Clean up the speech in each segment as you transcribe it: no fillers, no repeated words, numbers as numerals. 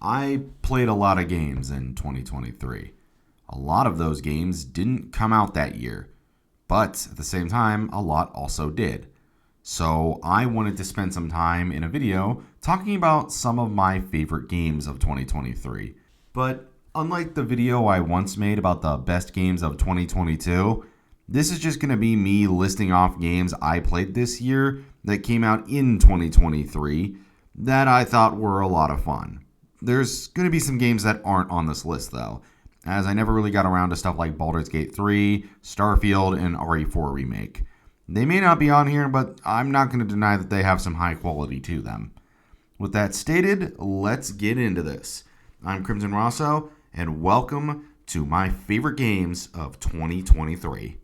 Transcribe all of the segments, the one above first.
I played a lot of games in 2023. A lot of those games didn't come out that year, but at the same time, a lot also did. So I wanted to spend some time in a video talking about some of my favorite games of 2023. But unlike the video I once made about the best games of 2022, this is just going to be me listing off games I played this year that came out in 2023 that I thought were a lot of fun. There's going to be some games that aren't on this list though, as I never really got around to stuff like Baldur's Gate 3, Starfield, and RE4 Remake. They may not be on here, but I'm not going to deny that they have some high quality to them. With that stated, let's get into this. I'm Crimson Rosso, and welcome to my favorite games of 2023.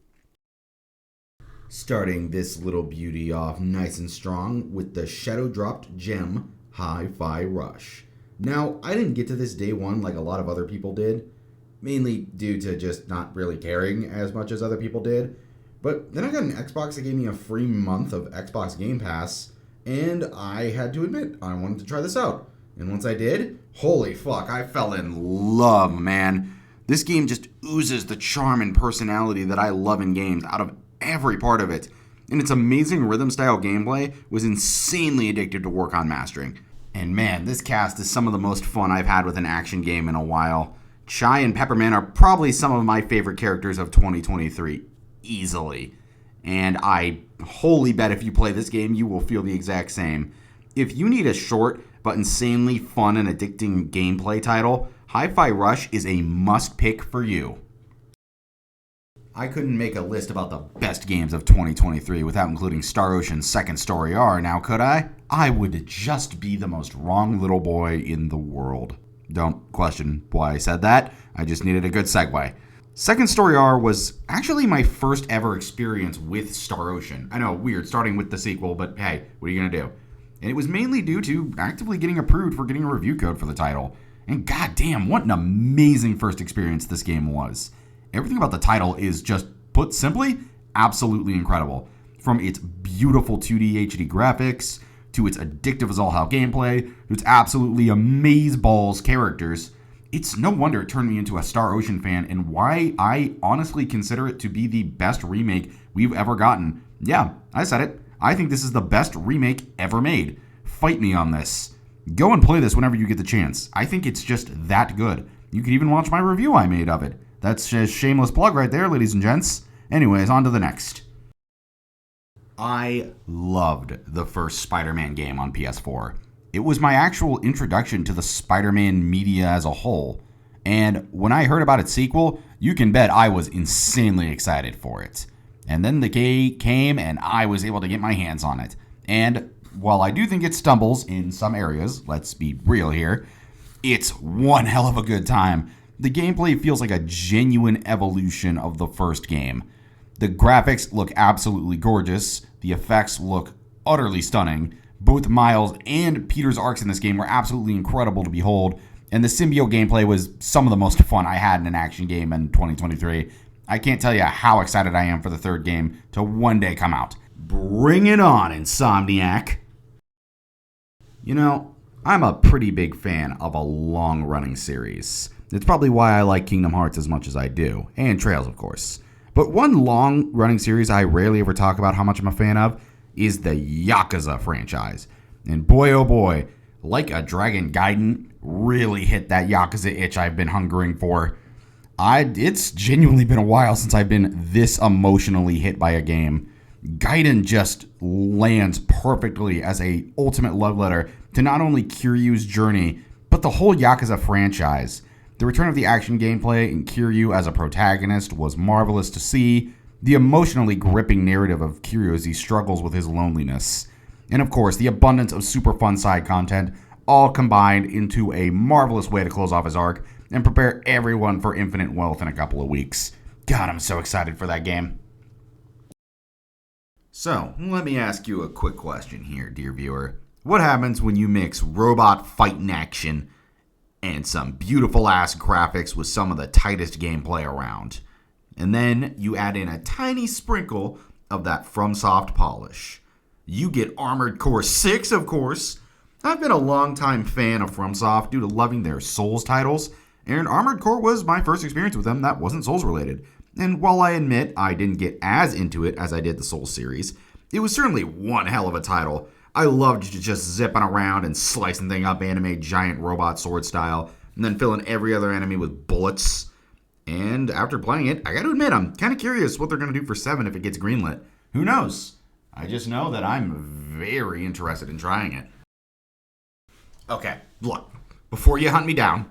Starting this little beauty off nice and strong with the shadow dropped gem HiFi Rush. Now, I didn't get to this day one like a lot of other people did, mainly due to just not really caring as much as other people did. But then I got an Xbox that gave me a free month of Xbox Game Pass, and I had to admit I wanted to try this out. And once I did, holy fuck, I fell in love, man. This game just oozes the charm and personality that I love in games out of every part of it. And its amazing rhythm-style gameplay was insanely addictive to work on mastering. And man, this cast is some of the most fun I've had with an action game in a while. Chai and Pepperman are probably some of my favorite characters of 2023, easily. And I wholly bet if you play this game, you will feel the exact same. If you need a short but insanely fun and addicting gameplay title, HiFi Rush is a must-pick for you. I couldn't make a list about the best games of 2023 without including Star Ocean's Second Story R, now could I? I would just be the most wrong little boy in the world. Don't question why I said that, I just needed a good segue. Second Story R was actually my first ever experience with Star Ocean. I know, weird, starting with the sequel, but hey, what are you gonna do? And it was mainly due to actively getting approved for getting a review code for the title. And goddamn, what an amazing first experience this game was. Everything about the title is just, put simply, absolutely incredible. From its beautiful 2D HD graphics, to its addictive as all hell gameplay, to its absolutely amazeballs characters, it's no wonder it turned me into a Star Ocean fan and why I honestly consider it to be the best remake we've ever gotten. Yeah, I said it. I think this is the best remake ever made. Fight me on this. Go and play this whenever you get the chance. I think it's just that good. You could even watch my review I made of it. That's a shameless plug right there, ladies and gents. Anyways, on to the next. I loved the first SpiderMan game on PS4. It was my actual introduction to the SpiderMan media as a whole. And when I heard about its sequel, you can bet I was insanely excited for it. And then the game came and I was able to get my hands on it. And while I do think it stumbles in some areas, let's be real here, it's one hell of a good time. The gameplay feels like a genuine evolution of the first game. The graphics look absolutely gorgeous. The effects look utterly stunning. Both Miles and Peter's arcs in this game were absolutely incredible to behold. And the symbiote gameplay was some of the most fun I had in an action game in 2023. I can't tell you how excited I am for the third game to one day come out. Bring it on, Insomniac! You know, I'm a pretty big fan of a long-running series. It's probably why I like Kingdom Hearts as much as I do, and Trails, of course. But one long-running series I rarely ever talk about how much I'm a fan of is the Yakuza franchise. And boy, oh boy, Like a Dragon Gaiden really hit that Yakuza itch I've been hungering for. It's genuinely been a while since I've been this emotionally hit by a game. Gaiden just lands perfectly as a ultimate love letter to not only Kiryu's journey, but the whole Yakuza franchise. The return of the action gameplay and Kiryu as a protagonist was marvelous to see. The emotionally gripping narrative of Kiryu as he struggles with his loneliness. And of course, the abundance of super fun side content, all combined into a marvelous way to close off his arc and prepare everyone for infinite wealth in a couple of weeks. God, I'm so excited for that game. So, let me ask you a quick question here, dear viewer. What happens when you mix robot fighting action and some beautiful ass graphics with some of the tightest gameplay around? And then you add in a tiny sprinkle of that FromSoft polish. You get Armored Core 6, of course. I've been a longtime fan of FromSoft due to loving their Souls titles, and Armored Core was my first experience with them that wasn't Souls related. And while I admit I didn't get as into it as I did the Souls series, it was certainly one hell of a title. I loved just zipping around and slicing things up anime giant robot sword style, and then filling every other enemy with bullets. And after playing it, I gotta admit, I'm kind of curious what they're gonna do for 7 if it gets greenlit. Who knows? I just know that I'm very interested in trying it. Okay, look, before you hunt me down,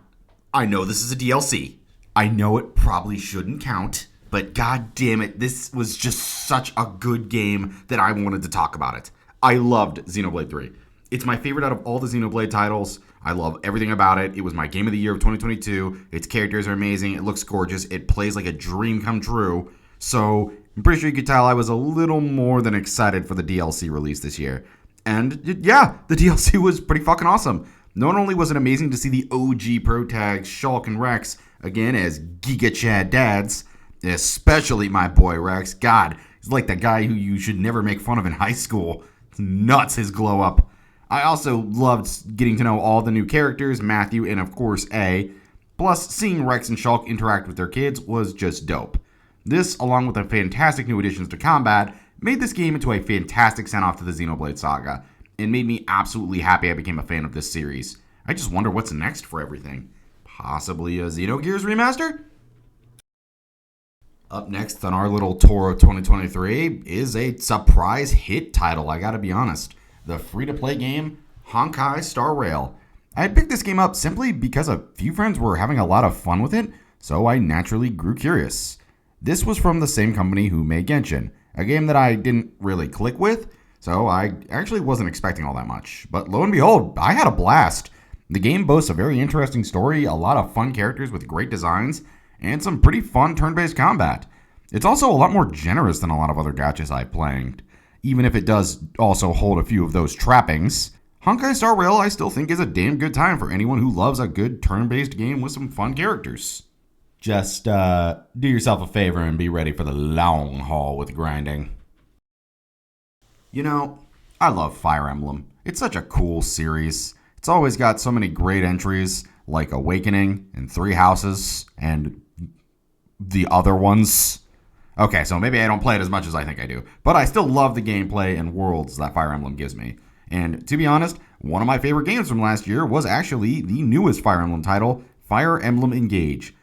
I know this is a DLC. I know it probably shouldn't count, but god damn it, this was just such a good game that I wanted to talk about it. I loved Xenoblade 3. It's my favorite out of all the Xenoblade titles. I love everything about it. It was my game of the year of 2022. Its characters are amazing. It looks gorgeous. It plays like a dream come true. So I'm pretty sure you could tell I was a little more than excited for the DLC release this year. And yeah, the DLC was pretty fucking awesome. Not only was it amazing to see the OG pro tags Shulk and Rex again as Giga Chad dads, especially my boy Rex. God, he's like the guy who you should never make fun of in high school. It's nuts, his glow up. I also loved getting to know all the new characters, Matthew and of course A. Plus, seeing Rex and Shulk interact with their kids was just dope. This, along with the fantastic new additions to combat, made this game into a fantastic send-off to the Xenoblade saga, and made me absolutely happy I became a fan of this series. I just wonder what's next for everything. Possibly a Xenogears remaster? Up next on our little tour of 2023 is a surprise hit title, I gotta be honest. The free-to-play game, Honai Star Rail. I had picked this game up simply because a few friends were having a lot of fun with it, so I naturally grew curious. This was from the same company who made Genshin, a game that I didn't really click with, so I actually wasn't expecting all that much. But lo and behold, I had a blast. The game boasts a very interesting story, a lot of fun characters with great designs, and some pretty fun turn-based combat. It's also a lot more generous than a lot of other gachas I've played, even if it does also hold a few of those trappings. Honai Star Rail I still think is a damn good time for anyone who loves a good turn-based game with some fun characters. Just do yourself a favor and be ready for the long haul with grinding. You know, I love Fire Emblem. It's such a cool series. It's always got so many great entries, like Awakening and Three Houses and the other ones. Okay, so maybe I don't play it as much as I think I do, but I still love the gameplay and worlds that Fire Emblem gives me. And to be honest, one of my favorite games from last year was actually the newest Fire Emblem title, Fire Emblem Engage.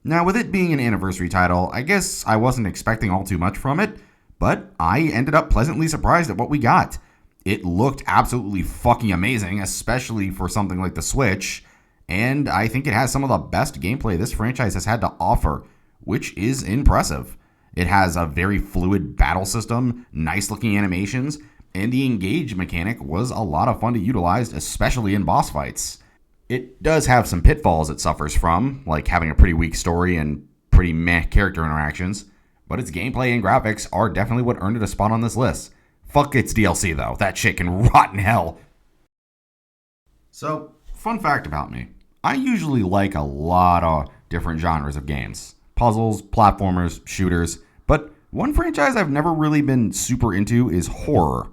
Now, with it being an anniversary title, I guess I wasn't expecting all too much from it, but I ended up pleasantly surprised at what we got. It looked absolutely fucking amazing, especially for something like the Switch, and I think it has some of the best gameplay this franchise has had to offer, which is impressive. It has a very fluid battle system, nice looking animations, and the engage mechanic was a lot of fun to utilize, especially in boss fights. It does have some pitfalls it suffers from, like having a pretty weak story and pretty meh character interactions, but its gameplay and graphics are definitely what earned it a spot on this list. Fuck its DLC though, that shit can rot in hell. So, fun fact about me. I usually like a lot of different genres of games. Puzzles, platformers, shooters, but one franchise I've never really been super into is horror.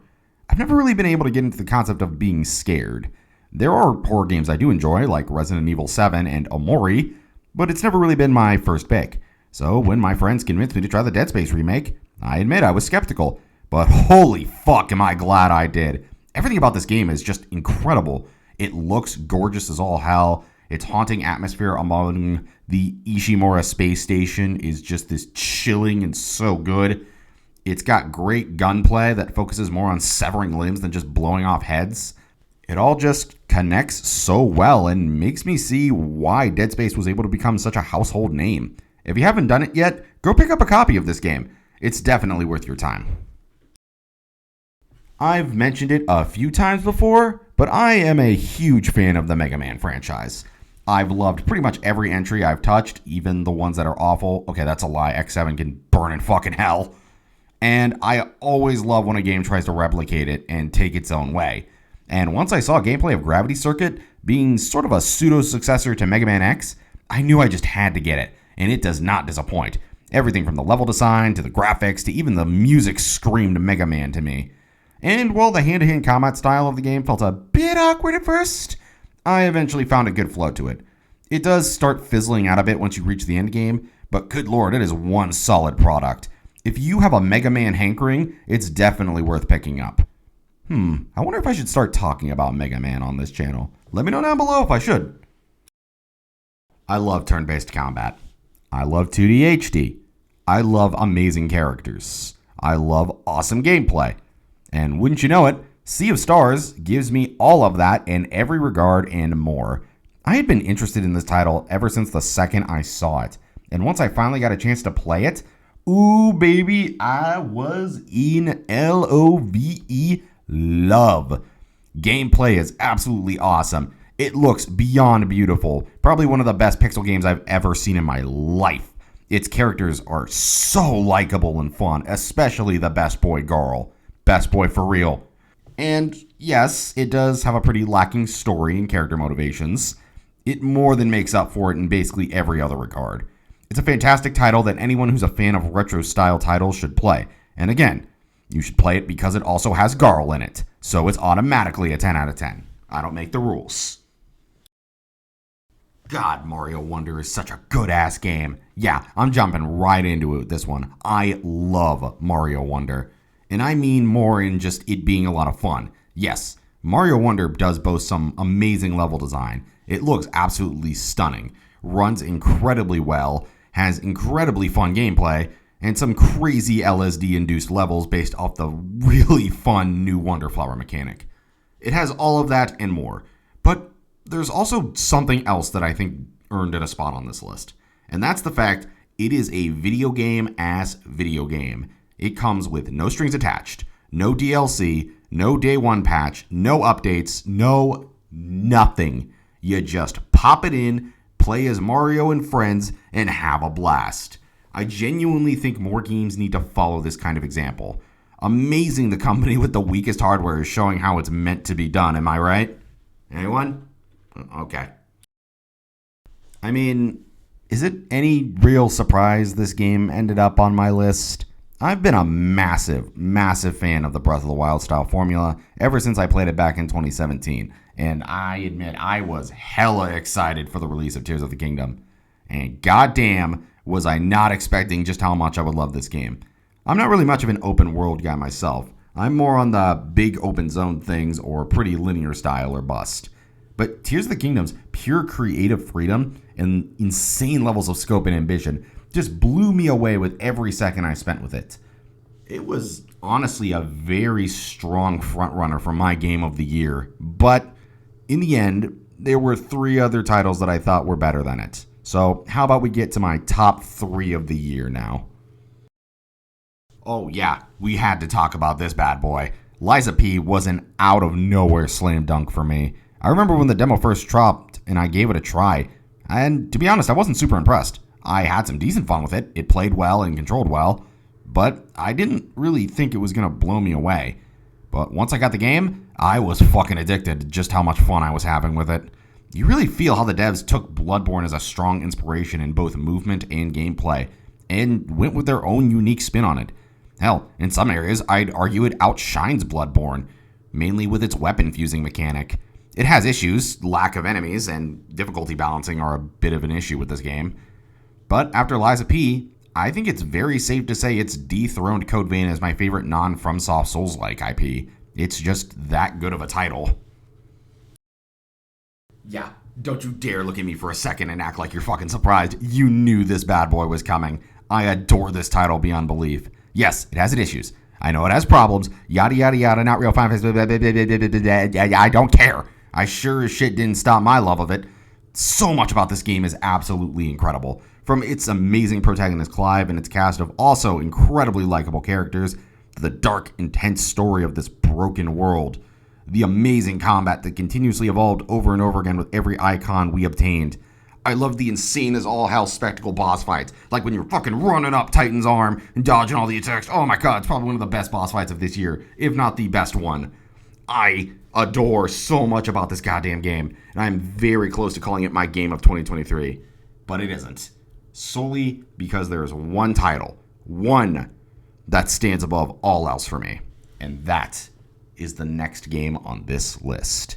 I've never really been able to get into the concept of being scared. There are horror games I do enjoy, like Resident Evil 7 and Omori, but it's never really been my first pick. So when my friends convinced me to try the Dead Space remake, I admit I was skeptical, but holy fuck am I glad I did. Everything about this game is just incredible. It looks gorgeous as all hell. Its haunting atmosphere among the Ishimura space station is just this chilling and so good. It's got great gunplay that focuses more on severing limbs than just blowing off heads. It all just connects so well and makes me see why Dead Space was able to become such a household name. If you haven't done it yet, go pick up a copy of this game. It's definitely worth your time. I've mentioned it a few times before, but I am a huge fan of the Mega Man franchise. I've loved pretty much every entry I've touched, even the ones that are awful. Okay, that's a lie. X7 can burn in fucking hell. And I always love when a game tries to replicate it and take its own way. And once I saw gameplay of Gravity Circuit being sort of a pseudo-successor to Mega Man X, I knew I just had to get it, and it does not disappoint. Everything from the level design to the graphics to even the music screamed Mega Man to me. And while the hand-to-hand combat style of the game felt a bit bit awkward at first, I eventually found a good flow to it. It does start fizzling out a bit once you reach the end game, but good lord, it is one solid product. If you have a Mega Man hankering, it's definitely worth picking up. I wonder if I should start talking about Mega Man on this channel. Let me know down below if I should. I love turn-based combat. I love 2D HD. I love amazing characters. I love awesome gameplay. And wouldn't you know it, Sea of Stars gives me all of that in every regard and more. I had been interested in this title ever since the second I saw it. And once I finally got a chance to play it, ooh baby, I was in love. Gameplay is absolutely awesome. It looks beyond beautiful. Probably one of the best pixel games I've ever seen in my life. Its characters are so likable and fun, especially the best boy girl. Best boy for real. And yes, it does have a pretty lacking story and character motivations. It more than makes up for it in basically every other regard. It's a fantastic title that anyone who's a fan of retro-style titles should play. And again, you should play it because it also has Garl in it. So it's automatically a 10 out of 10. I don't make the rules. God, Mario Wonder is such a good-ass game. Yeah, I'm jumping right into it, this one. I love Mario Wonder. And I mean more in just it being a lot of fun. Yes, Mario Wonder does boast some amazing level design. It looks absolutely stunning, runs incredibly well, has incredibly fun gameplay, and some crazy LSD-induced levels based off the really fun new Wonder Flower mechanic. It has all of that and more. But there's also something else that I think earned it a spot on this list. And that's the fact it is a video game-ass video game. It comes with no strings attached, no DLC, no day one patch, no updates, no nothing. You just pop it in, play as Mario and friends, and have a blast. I genuinely think more games need to follow this kind of example. Amazing the company with the weakest hardware is showing how it's meant to be done, am I right? Anyone? Okay. I mean, is it any real surprise this game ended up on my list? I've been a massive, massive fan of the Breath of the Wild style formula ever since I played it back in 2017. And I admit I was hella excited for the release of Tears of the Kingdom. And goddamn, was I not expecting just how much I would love this game. I'm not really much of an open world guy myself. I'm more on the big open zone things or pretty linear style or bust. But Tears of the Kingdom's pure creative freedom and insane levels of scope and ambition just blew me away with every second I spent with it. It was honestly a very strong frontrunner for my game of the year, but in the end, there were 3 other titles that I thought were better than it. So how about we get to my top 3 of the year now? Oh yeah, we had to talk about this bad boy. Liza P was an out of nowhere slam dunk for me. I remember when the demo first dropped and I gave it a try, and to be honest, I wasn't super impressed. I had some decent fun with it, it played well and controlled well, but I didn't really think it was going to blow me away. But once I got the game, I was fucking addicted to just how much fun I was having with it. You really feel how the devs took Bloodborne as a strong inspiration in both movement and gameplay, and went with their own unique spin on it. Hell, in some areas, I'd argue it outshines Bloodborne, mainly with its weapon fusing mechanic. It has issues, lack of enemies, and difficulty balancing are a bit of an issue with this game. But after Liza P, I think it's very safe to say it's dethroned Code Vein as my favorite non-FromSoft Souls-like IP. It's just that good of a title. Yeah, don't you dare look at me for a second and act like you're fucking surprised. You knew this bad boy was coming. I adore this title beyond belief. Yes, it has its issues. I know it has problems. Yada yada yada, not real fine. I don't care. I sure as shit didn't stop my love of it. So much about this game is absolutely incredible. From its amazing protagonist Clive and its cast of also incredibly likable characters, to the dark, intense story of this broken world, the amazing combat that continuously evolved over and over again with every icon we obtained. I love the insane as all hell spectacle boss fights, like when you're fucking running up Titan's arm and dodging all the attacks. Oh my god, it's probably one of the best boss fights of this year, if not the best one. I adore so much about this goddamn game, and I'm very close to calling it my game of 2023, but it isn't. Solely because there's one title, one, that stands above all else for me, and that is the next game on this list.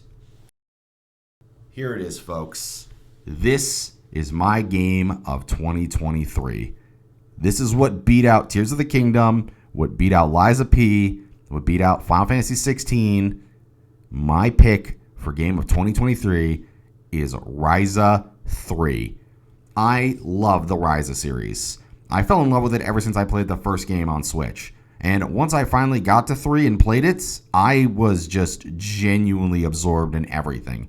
Here it is, folks. This is my game of 2023. This is what beat out Tears of the Kingdom, what beat out Lies of P, what beat out Final Fantasy 16. My pick for game of 2023 is Ryza 3. I love the Ryza series. I fell in love with it ever since I played the first game on Switch. And once I finally got to 3 and played it, I was just genuinely absorbed in everything.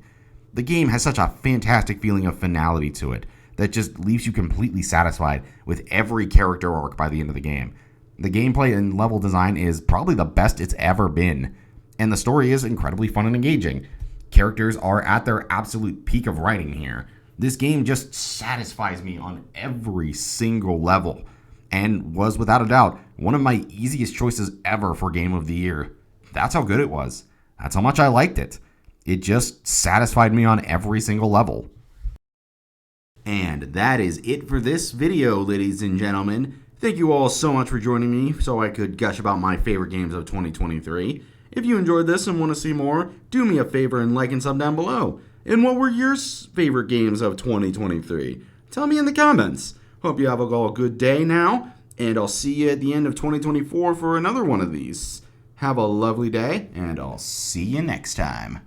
The game has such a fantastic feeling of finality to it that just leaves you completely satisfied with every character arc by the end of the game. The gameplay and level design is probably the best it's ever been, and the story is incredibly fun and engaging. Characters are at their absolute peak of writing here. This game just satisfies me on every single level, and was without a doubt one of my easiest choices ever for Game of the Year. That's how good it was. That's how much I liked it. It just satisfied me on every single level. And that is it for this video, ladies and gentlemen. Thank you all so much for joining me so I could gush about my favorite games of 2023. If you enjoyed this and want to see more, do me a favor and like and sub down below. And what were your favorite games of 2023? Tell me in the comments. Hope you have a good day now, and I'll see you at the end of 2024 for another one of these. Have a lovely day, and I'll see you next time.